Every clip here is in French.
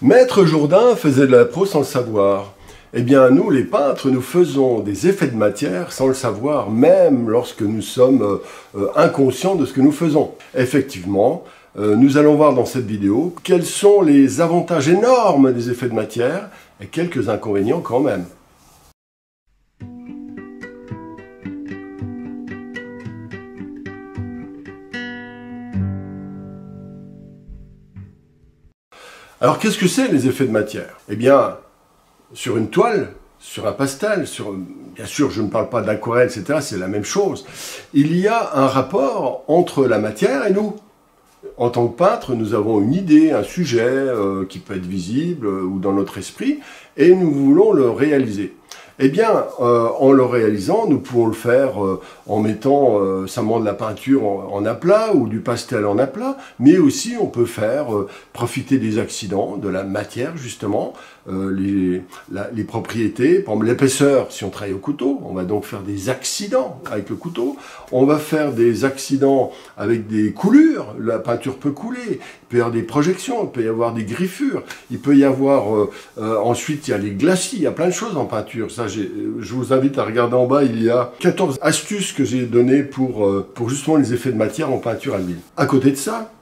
Maître Jourdain faisait de la prose sans le savoir. Eh bien, nous, les peintres, nous faisons des effets de matière sans le savoir, même lorsque nous sommes inconscients de ce que nous faisons. Effectivement, nous allons voir dans cette vidéo quels sont les avantages énormes des effets de matière et quelques inconvénients quand même. Alors, qu'est-ce que c'est les effets de matière? Eh bien, sur une toile, sur un pastel, bien sûr, je ne parle pas d'aquarelle, etc., c'est la même chose. Il y a un rapport entre la matière et nous. En tant que peintre, nous avons une idée, un sujet qui peut être visible ou dans notre esprit, et nous voulons le réaliser. Eh bien, en le réalisant, nous pouvons le faire en mettant simplement de la peinture en aplat ou du pastel en aplat, mais aussi on peut faire profiter des accidents, de la matière justement, les propriétés, par exemple l'épaisseur, si on travaille au couteau, on va donc faire des accidents avec le couteau, on va faire des accidents avec des coulures, la peinture peut couler, il peut y avoir des projections, il peut y avoir des griffures, il peut y avoir, ensuite il y a les glacis, il y a plein de choses en peinture, ça je vous invite à regarder en bas, il y a 14 astuces que j'ai données pour justement les effets de matière en peinture à l'huile. À côté de ça,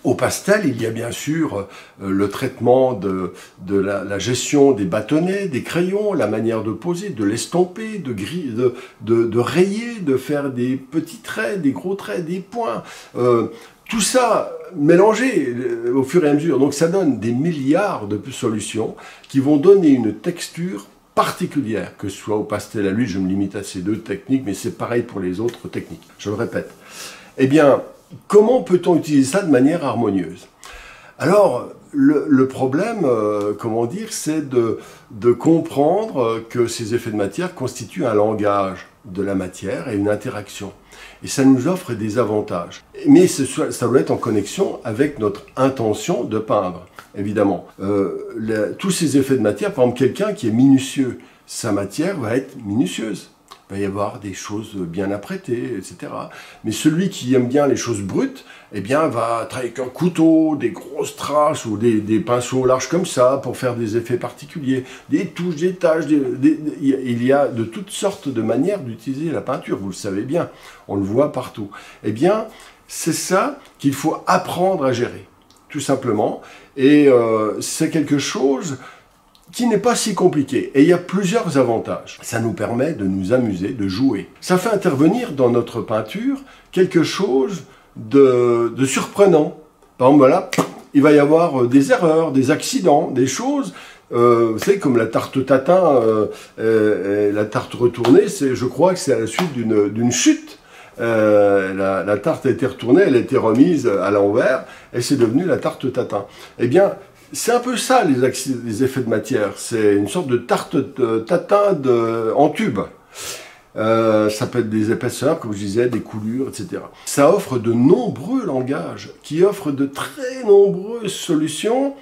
au pastel, il y a bien sûr le traitement de la gestion des bâtonnets, des crayons, la manière de poser, de l'estomper, de rayer, de faire des petits traits, des gros traits, des points. Tout ça mélangé au fur et à mesure. Donc ça donne des milliards de solutions qui vont donner une texture particulière, que ce soit au pastel à l'huile, je me limite à ces deux techniques, mais c'est pareil pour les autres techniques, je le répète. Eh bien, comment peut-on utiliser ça de manière harmonieuse? Alors, le problème, comment dire, c'est de comprendre que ces effets de matière constituent un langage de la matière et une interaction. Et ça nous offre des avantages. Mais ça doit être en connexion avec notre intention de peindre, évidemment. Tous ces effets de matière, par exemple, quelqu'un qui est minutieux, sa matière va être minutieuse. Il va y avoir des choses bien apprêtées, etc. Mais celui qui aime bien les choses brutes, eh bien, va travailler avec un couteau, des grosses traces ou des pinceaux larges comme ça pour faire des effets particuliers, des touches, des taches. Il y a de toutes sortes de manières d'utiliser la peinture, vous le savez bien, on le voit partout. Eh bien, c'est ça qu'il faut apprendre à gérer, tout simplement. Et c'est quelque chose qui n'est pas si compliqué. Et il y a plusieurs avantages. Ça nous permet de nous amuser, de jouer. Ça fait intervenir dans notre peinture quelque chose de surprenant. Par exemple, voilà, il va y avoir des erreurs, des accidents, des choses. Vous savez, comme la tarte tatin, la tarte retournée, je crois que c'est à la suite d'une chute. La tarte a été retournée, elle a été remise à l'envers, et c'est devenu la tarte tatin. Eh bien, c'est un peu ça, les effets de matière. C'est une sorte de tarte tatin en tube. Ça peut être des épaisseurs, comme je disais, des coulures, etc. Ça offre de nombreux langages, qui offrent de très nombreuses solutions.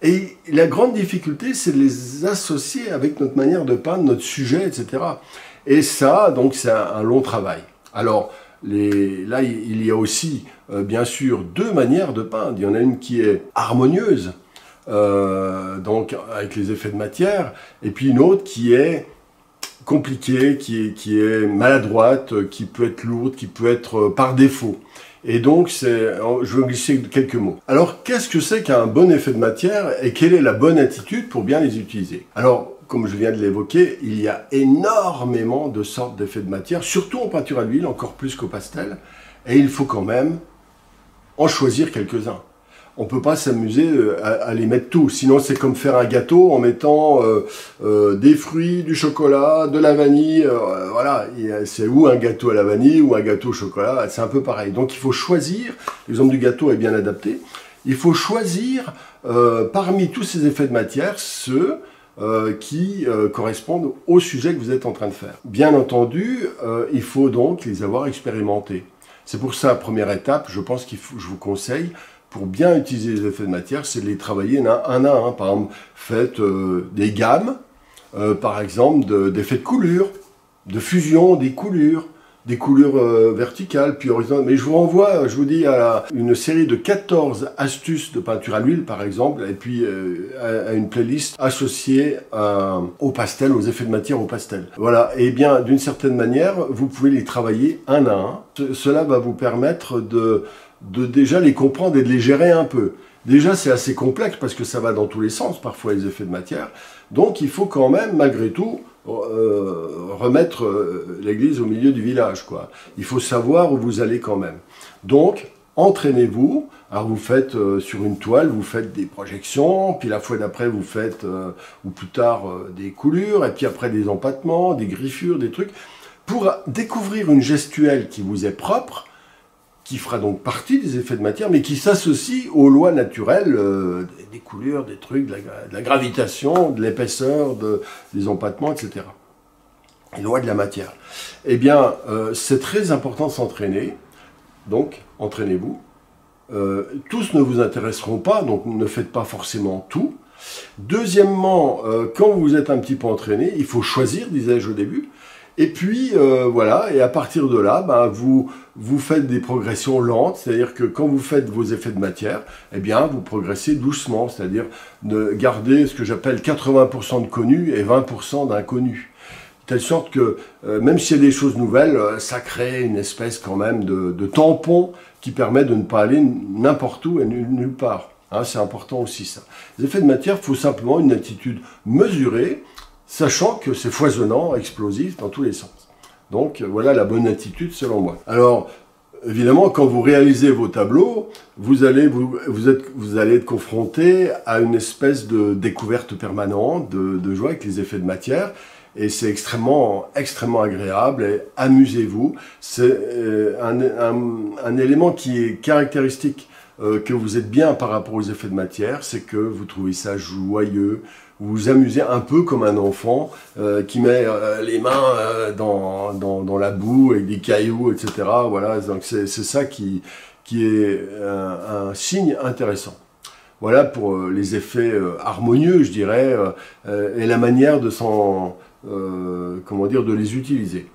Et la grande difficulté, c'est de les associer avec notre manière de peindre, notre sujet, etc. Et ça, donc, c'est un long travail. Alors, là, il y a aussi, bien sûr, deux manières de peindre. Il y en a une qui est harmonieuse, donc avec les effets de matière, et puis une autre qui est compliquée, qui est maladroite, qui peut être lourde, qui peut être par défaut. Et donc, je vais glisser quelques mots. Alors, qu'est-ce que c'est qu'un bon effet de matière et quelle est la bonne attitude pour bien les utiliser? Alors, comme je viens de l'évoquer, il y a énormément de sortes d'effets de matière, surtout en peinture à l'huile, encore plus qu'au pastel, et il faut quand même en choisir quelques-uns. On ne peut pas s'amuser à les mettre tous, sinon c'est comme faire un gâteau en mettant des fruits, du chocolat, de la vanille, voilà, c'est ou un gâteau à la vanille ou un gâteau au chocolat, c'est un peu pareil. Donc il faut choisir, l'exemple du gâteau est bien adapté, il faut choisir parmi tous ces effets de matière ceux qui correspondent au sujet que vous êtes en train de faire. Bien entendu, il faut donc les avoir expérimentés. C'est pour ça, première étape, je pense je vous conseille, pour bien utiliser les effets de matière, c'est de les travailler un à un. Par exemple, faites des gammes, par exemple, d'effets de coulure, de fusion des coulures. des coulures verticales, puis horizontales. Mais je vous renvoie, je vous dis, à une série de 14 astuces de peinture à l'huile, par exemple, et puis à une playlist associée au pastel, aux effets de matière au pastel. Voilà, et bien, d'une certaine manière, vous pouvez les travailler un à un. Cela va vous permettre de déjà les comprendre et de les gérer un peu. Déjà, c'est assez complexe parce que ça va dans tous les sens, parfois, les effets de matière. Donc, il faut quand même, malgré tout, remettre l'église au milieu du village, quoi. Il faut savoir où vous allez quand même. Donc, entraînez-vous. Alors, vous faites sur une toile, vous faites des projections, puis la fois d'après, vous faites, ou plus tard, des coulures, et puis après, des empattements, des griffures, des trucs, pour découvrir une gestuelle qui vous est propre, qui fera donc partie des effets de matière, mais qui s'associe aux lois naturelles des coulures, des trucs, de la gravitation, de l'épaisseur, des empattements, etc. Les lois de la matière. Eh bien, c'est très important de s'entraîner, donc entraînez-vous. Tous ne vous intéresseront pas, donc ne faites pas forcément tout. Deuxièmement, quand vous êtes un petit peu entraîné, il faut choisir, disais-je au début. Et puis, voilà, et à partir de là, ben, vous faites des progressions lentes, c'est-à-dire que quand vous faites vos effets de matière, eh bien, vous progressez doucement, c'est-à-dire de garder ce que j'appelle 80% de connus et 20% d'inconnus. De telle sorte que, même s'il y a des choses nouvelles, ça crée une espèce quand même de tampon qui permet de ne pas aller n'importe où et nulle part. Hein, c'est important aussi ça. Les effets de matière, il faut simplement une attitude mesurée, sachant que c'est foisonnant, explosif dans tous les sens. Donc voilà la bonne attitude selon moi. Alors évidemment, quand vous réalisez vos tableaux, vous allez être confronté à une espèce de découverte permanente, de joie avec les effets de matière, et c'est extrêmement agréable, et amusez-vous. C'est un élément qui est caractéristique, que vous êtes bien par rapport aux effets de matière, c'est que vous trouvez ça joyeux, vous vous amusez un peu comme un enfant qui met les mains dans la boue avec des cailloux, etc. Voilà, donc c'est ça qui est un signe intéressant. Voilà pour les effets harmonieux, je dirais, et la manière de de les utiliser.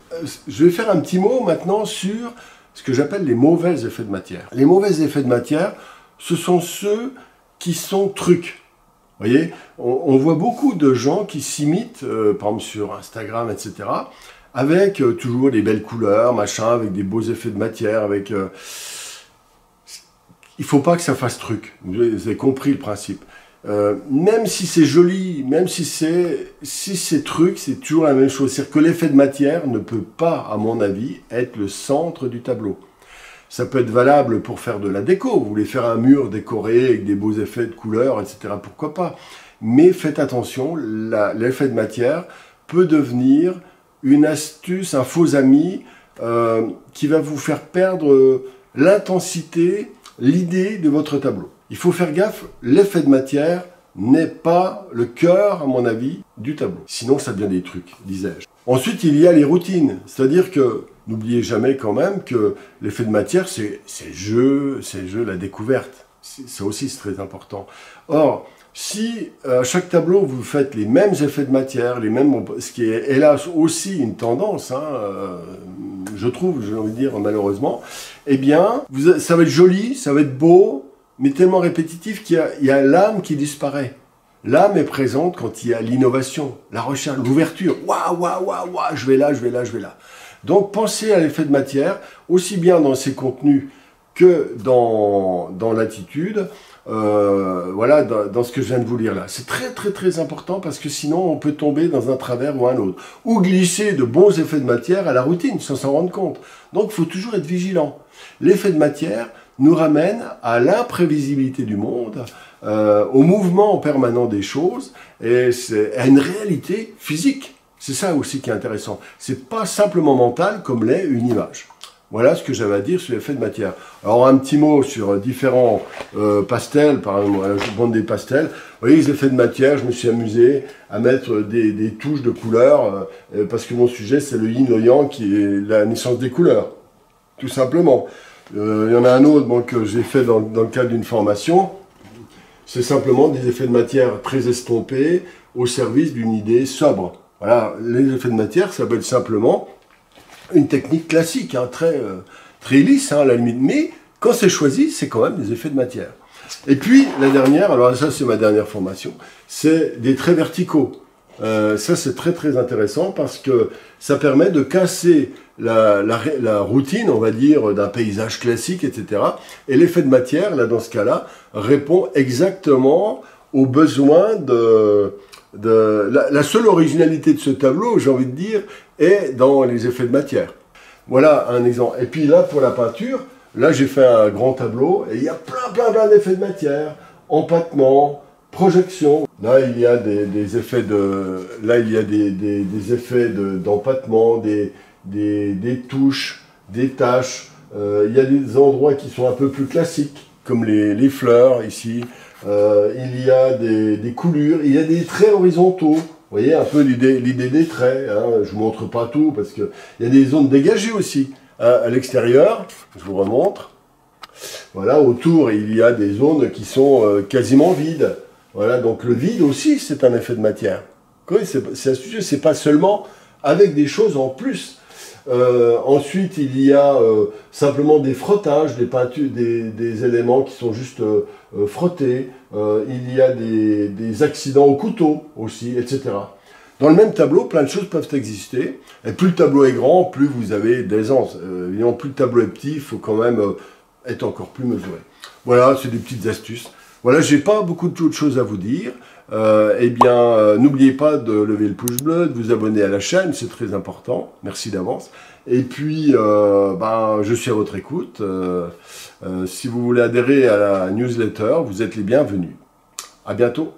Je vais faire un petit mot maintenant sur ce que j'appelle les mauvais effets de matière. Les mauvais effets de matière, ce sont ceux qui sont trucs. Vous voyez, on voit beaucoup de gens qui s'imitent, par exemple sur Instagram, etc., avec toujours des belles couleurs, machin, avec des beaux effets de matière, avec... il ne faut pas que ça fasse truc. Vous avez compris le principe. Même si c'est joli, même si c'est truc, c'est toujours la même chose. C'est-à-dire que l'effet de matière ne peut pas, à mon avis, être le centre du tableau. Ça peut être valable pour faire de la déco. Vous voulez faire un mur décoré avec des beaux effets de couleurs, etc. Pourquoi pas? Mais faites attention, l'effet de matière peut devenir une astuce, un faux ami qui va vous faire perdre l'intensité, l'idée de votre tableau. Il faut faire gaffe, l'effet de matière n'est pas le cœur, à mon avis, du tableau. Sinon, ça devient des trucs, disais-je. Ensuite, il y a les routines. C'est-à-dire que, n'oubliez jamais quand même que l'effet de matière, c'est le jeu, la découverte. Ça aussi, c'est très important. Or, si à chaque tableau, vous faites les mêmes effets de matière, ce qui est hélas aussi une tendance, hein, je trouve, j'ai envie de dire malheureusement, eh bien, ça va être joli, ça va être beau, mais tellement répétitif qu'il y a l'âme qui disparaît. L'âme est présente quand il y a l'innovation, la recherche, l'ouverture. Waouh, waouh, waouh, waouh, je vais là, je vais là, je vais là. Donc pensez à l'effet de matière, aussi bien dans ses contenus que dans l'attitude, voilà, dans ce que je viens de vous lire là. C'est très très très important parce que sinon on peut tomber dans un travers ou un autre. Ou glisser de bons effets de matière à la routine sans s'en rendre compte. Donc il faut toujours être vigilant. L'effet de matière nous ramène à l'imprévisibilité du monde, au mouvement permanent des choses, et à une réalité physique. C'est ça aussi qui est intéressant. C'est pas simplement mental comme l'est une image. Voilà ce que j'avais à dire sur l'effet de matière. Alors un petit mot sur différents pastels, par exemple, je vends des pastels. Vous voyez, les effets de matière, je me suis amusé à mettre des touches de couleurs, parce que mon sujet c'est le yin, le yang, qui est la naissance des couleurs, tout simplement. Il y en a un autre que j'ai fait dans le cadre d'une formation. C'est simplement des effets de matière très estompés au service d'une idée sobre. Voilà, les effets de matière, ça peut être simplement une technique classique, hein, très lisse, hein, à la limite. Mais quand c'est choisi, c'est quand même des effets de matière. Et puis, la dernière, alors ça c'est ma dernière formation, c'est des traits verticaux. Ça c'est très intéressant parce que ça permet de casser la routine, on va dire, d'un paysage classique, etc. Et l'effet de matière, là dans ce cas-là, répond exactement aux besoins la seule originalité de ce tableau, j'ai envie de dire, est dans les effets de matière. Voilà un exemple. Et puis là, pour la peinture, là j'ai fait un grand tableau et il y a plein d'effets de matière, empattement, projection. Là il y a des effets d'empattement, des touches, des taches. Il y a des endroits qui sont un peu plus classiques, comme les fleurs ici. Il y a des coulures, il y a des traits horizontaux. Vous voyez un peu l'idée des traits, hein. Je ne vous montre pas tout parce qu'il y a des zones dégagées aussi. À l'extérieur, je vous remontre. Voilà, autour, il y a des zones qui sont quasiment vides. Voilà, donc le vide aussi, c'est un effet de matière. C'est astucieux, c'est pas seulement avec des choses en plus. Ensuite, il y a simplement des frottages, des peintures, des éléments qui sont juste frottés. Il y a des accidents au couteau aussi, etc. Dans le même tableau, plein de choses peuvent exister. Et plus le tableau est grand, plus vous avez d'aisance. Évidemment, plus le tableau est petit, il faut quand même être encore plus mesuré. Voilà, c'est des petites astuces. Voilà, j'ai pas beaucoup d'autres choses à vous dire. N'oubliez pas de lever le pouce bleu, de vous abonner à la chaîne, c'est très important. Merci d'avance. Et puis, je suis à votre écoute. Si vous voulez adhérer à la newsletter, vous êtes les bienvenus. À bientôt.